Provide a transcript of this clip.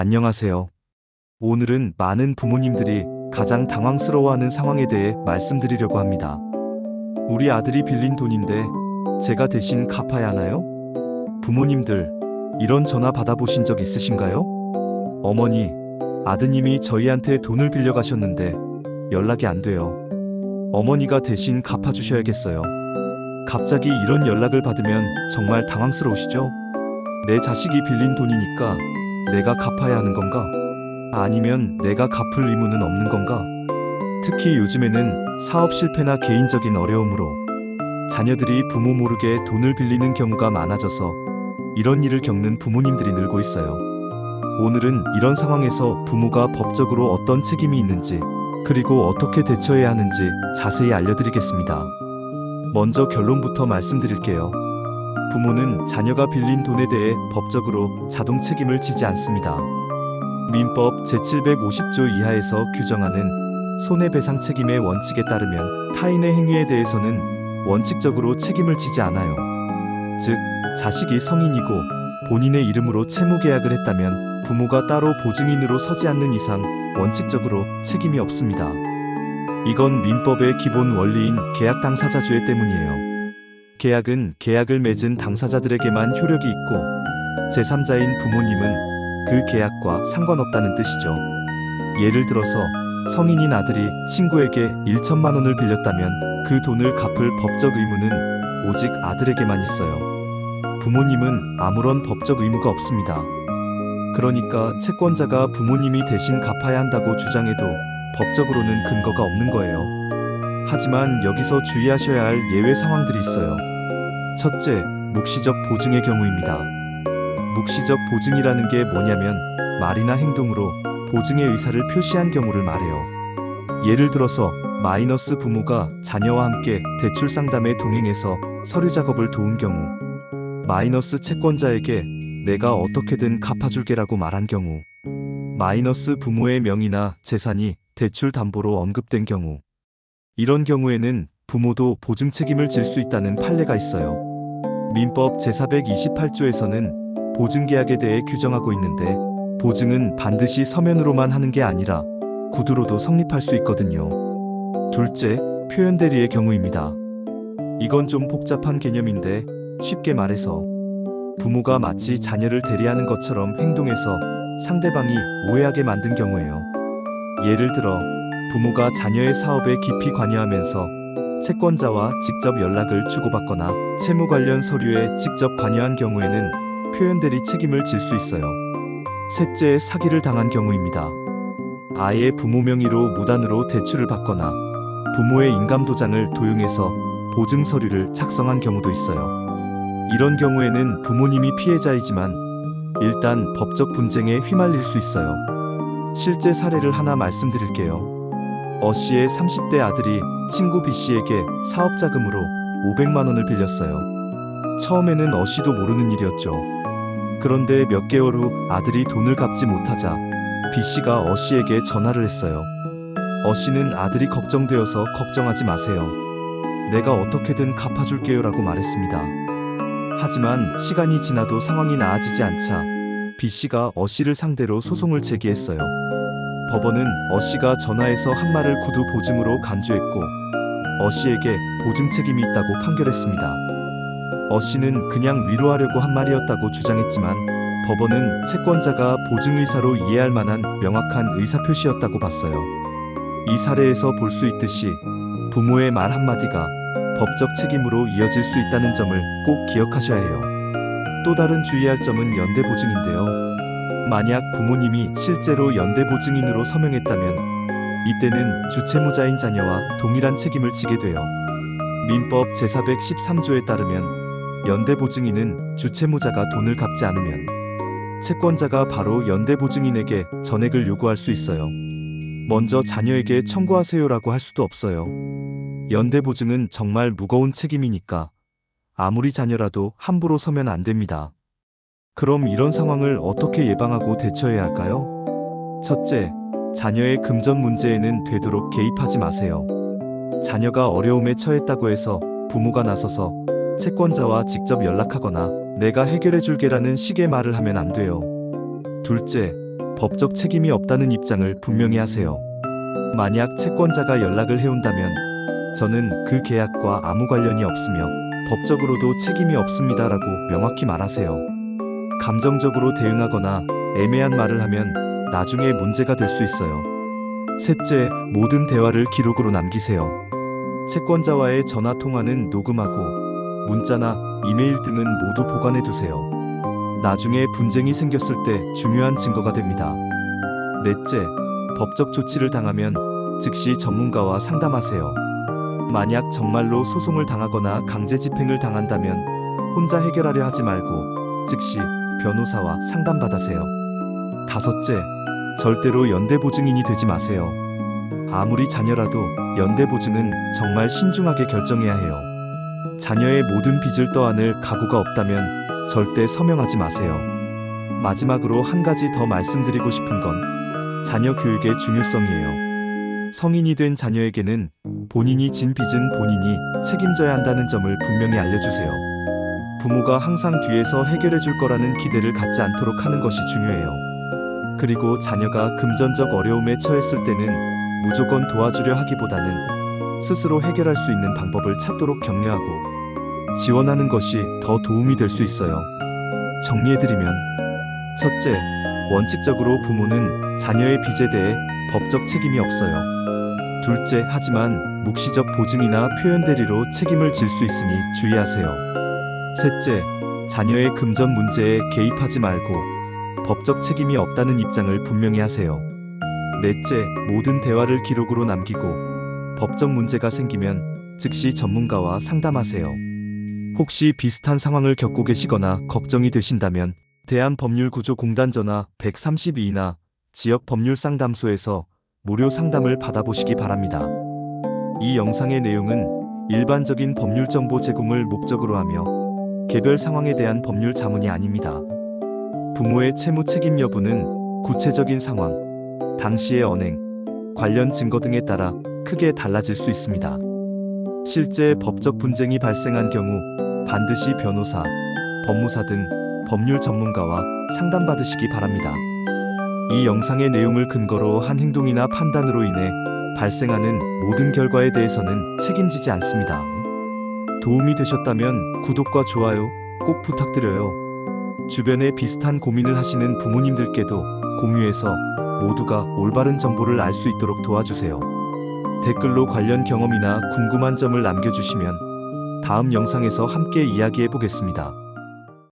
안녕하세요. 오늘은 많은 부모님들이 가장 당황스러워하는 상황에 대해 말씀드리려고 합니다. 우리 아들이 빌린 돈인데 제가 대신 갚아야 하나요? 부모님들, 이런 전화 받아보신 적 있으신가요? 어머니, 아드님이 저희한테 돈을 빌려가셨는데 연락이 안 돼요. 어머니가 대신 갚아주셔야겠어요. 갑자기 이런 연락을 받으면 정말 당황스러우시죠? 내 자식이 빌린 돈이니까 내가 갚아야 하는 건가? 아니면 내가 갚을 의무는 없는 건가? 특히 요즘에는 사업 실패나 개인적인 어려움으로 자녀들이 부모 모르게 돈을 빌리는 경우가 많아져서 이런 일을 겪는 부모님들이 늘고 있어요. 오늘은 이런 상황에서 부모가 법적으로 어떤 책임이 있는지, 그리고 어떻게 대처해야 하는지 자세히 알려드리겠습니다. 먼저 결론부터 말씀드릴게요. 부모는 자녀가 빌린 돈에 대해 법적으로 자동 책임을 지지 않습니다. 민법 제750조 이하에서 규정하는 손해배상 책임의 원칙에 따르면 타인의 행위에 대해서는 원칙적으로 책임을 지지 않아요. 즉, 자식이 성인이고 본인의 이름으로 채무계약을 했다면 부모가 따로 보증인으로 서지 않는 이상 원칙적으로 책임이 없습니다. 이건 민법의 기본 원리인 계약 당사자주의 때문이에요. 계약은 계약을 맺은 당사자들에게만 효력이 있고 제3자인 부모님은 그 계약과 상관없다는 뜻이죠. 예를 들어서 성인인 아들이 친구에게 1천만 원을 빌렸다면 그 돈을 갚을 법적 의무는 오직 아들에게만 있어요. 부모님은 아무런 법적 의무가 없습니다. 그러니까 채권자가 부모님이 대신 갚아야 한다고 주장해도 법적으로는 근거가 없는 거예요. 하지만 여기서 주의하셔야 할 예외 상황들이 있어요. 첫째, 묵시적 보증의 경우입니다. 묵시적 보증이라는 게 뭐냐면 말이나 행동으로 보증의 의사를 표시한 경우를 말해요. 예를 들어서 마이너스 부모가 자녀와 함께 대출 상담에 동행해서 서류 작업을 도운 경우, 마이너스 채권자에게 내가 어떻게든 갚아줄게라고 말한 경우, 마이너스 부모의 명의나 재산이 대출 담보로 언급된 경우, 이런 경우에는 부모도 보증 책임을 질 수 있다는 판례가 있어요. 민법 제428조에서는 보증계약에 대해 규정하고 있는데 보증은 반드시 서면으로만 하는 게 아니라 구두로도 성립할 수 있거든요. 둘째, 표현대리의 경우입니다. 이건 좀 복잡한 개념인데 쉽게 말해서 부모가 마치 자녀를 대리하는 것처럼 행동해서 상대방이 오해하게 만든 경우예요. 예를 들어 부모가 자녀의 사업에 깊이 관여하면서 채권자와 직접 연락을 주고받거나 채무 관련 서류에 직접 관여한 경우에는 표현대리 책임을 질 수 있어요. 셋째, 사기를 당한 경우입니다. 아예 부모 명의로 무단으로 대출을 받거나 부모의 인감도장을 도용해서 보증 서류를 작성한 경우도 있어요. 이런 경우에는 부모님이 피해자이지만 일단 법적 분쟁에 휘말릴 수 있어요. 실제 사례를 하나 말씀드릴게요. 어씨의 30대 아들이 친구 B씨에게 사업자금으로 500만 원을 빌렸어요. 처음에는 어씨도 모르는 일이었죠. 그런데 몇 개월 후 아들이 돈을 갚지 못하자 B씨가 어씨에게 전화를 했어요. 어씨는 아들이 걱정되어서 걱정하지 마세요. 내가 어떻게든 갚아줄게요 라고 말했습니다. 하지만 시간이 지나도 상황이 나아지지 않자 B씨가 어씨를 상대로 소송을 제기했어요. 법원은 어씨가 전화해서 한 말을 구두 보증으로 간주했고 어씨에게 보증 책임이 있다고 판결했습니다. 어씨는 그냥 위로하려고 한 말이었다고 주장했지만 법원은 채권자가 보증 의사로 이해할 만한 명확한 의사표시였다고 봤어요. 이 사례에서 볼 수 있듯이 부모의 말 한마디가 법적 책임으로 이어질 수 있다는 점을 꼭 기억하셔야 해요. 또 다른 주의할 점은 연대보증인데요. 만약 부모님이 실제로 연대보증인으로 서명했다면 이때는 주채무자인 자녀와 동일한 책임을 지게 돼요. 민법 제413조에 따르면 연대보증인은 주채무자가 돈을 갚지 않으면 채권자가 바로 연대보증인에게 전액을 요구할 수 있어요. 먼저 자녀에게 청구하세요라고 할 수도 없어요. 연대보증은 정말 무거운 책임이니까 아무리 자녀라도 함부로 서면 안 됩니다. 그럼 이런 상황을 어떻게 예방하고 대처해야 할까요? 첫째, 자녀의 금전 문제에는 되도록 개입하지 마세요. 자녀가 어려움에 처했다고 해서 부모가 나서서 채권자와 직접 연락하거나 내가 해결해 줄게라는 식의 말을 하면 안 돼요. 둘째, 법적 책임이 없다는 입장을 분명히 하세요. 만약 채권자가 연락을 해온다면 저는 그 계약과 아무 관련이 없으며 법적으로도 책임이 없습니다라고 명확히 말하세요. 감정적으로 대응하거나 애매한 말을 하면 나중에 문제가 될 수 있어요. 셋째, 모든 대화를 기록으로 남기세요. 채권자와의 전화 통화는 녹음하고 문자나 이메일 등은 모두 보관해 두세요. 나중에 분쟁이 생겼을 때 중요한 증거가 됩니다. 넷째, 법적 조치를 당하면 즉시 전문가와 상담하세요. 만약 정말로 소송을 당하거나 강제 집행을 당한다면 혼자 해결하려 하지 말고 즉시 변호사와 상담받으세요. 다섯째, 절대로 연대보증인이 되지 마세요. 아무리 자녀라도 연대보증은 정말 신중하게 결정해야 해요. 자녀의 모든 빚을 떠안을 각오가 없다면 절대 서명하지 마세요. 마지막으로 한 가지 더 말씀드리고 싶은 건 자녀 교육의 중요성이에요. 성인이 된 자녀에게는 본인이 진 빚은 본인이 책임져야 한다는 점을 분명히 알려주세요. 부모가 항상 뒤에서 해결해 줄 거라는 기대를 갖지 않도록 하는 것이 중요해요. 그리고 자녀가 금전적 어려움에 처했을 때는 무조건 도와주려 하기보다는 스스로 해결할 수 있는 방법을 찾도록 격려하고 지원하는 것이 더 도움이 될 수 있어요. 정리해드리면, 첫째, 원칙적으로 부모는 자녀의 빚에 대해 법적 책임이 없어요. 둘째, 하지만 묵시적 보증이나 표현 대리로 책임을 질 수 있으니 주의하세요. 셋째, 자녀의 금전 문제에 개입하지 말고 법적 책임이 없다는 입장을 분명히 하세요. 넷째, 모든 대화를 기록으로 남기고 법적 문제가 생기면 즉시 전문가와 상담하세요. 혹시 비슷한 상황을 겪고 계시거나 걱정이 되신다면 대한법률구조공단 전화 132나 지역법률상담소에서 무료 상담을 받아보시기 바랍니다. 이 영상의 내용은 일반적인 법률 정보 제공을 목적으로 하며 개별 상황에 대한 법률 자문이 아닙니다. 부모의 채무 책임 여부는 구체적인 상황, 당시의 언행, 관련 증거 등에 따라 크게 달라질 수 있습니다. 실제 법적 분쟁이 발생한 경우 반드시 변호사, 법무사 등 법률 전문가와 상담받으시기 바랍니다. 이 영상의 내용을 근거로 한 행동이나 판단으로 인해 발생하는 모든 결과에 대해서는 책임지지 않습니다. 도움이 되셨다면 구독과 좋아요 꼭 부탁드려요. 주변에 비슷한 고민을 하시는 부모님들께도 공유해서 모두가 올바른 정보를 알 수 있도록 도와주세요. 댓글로 관련 경험이나 궁금한 점을 남겨주시면 다음 영상에서 함께 이야기해 보겠습니다.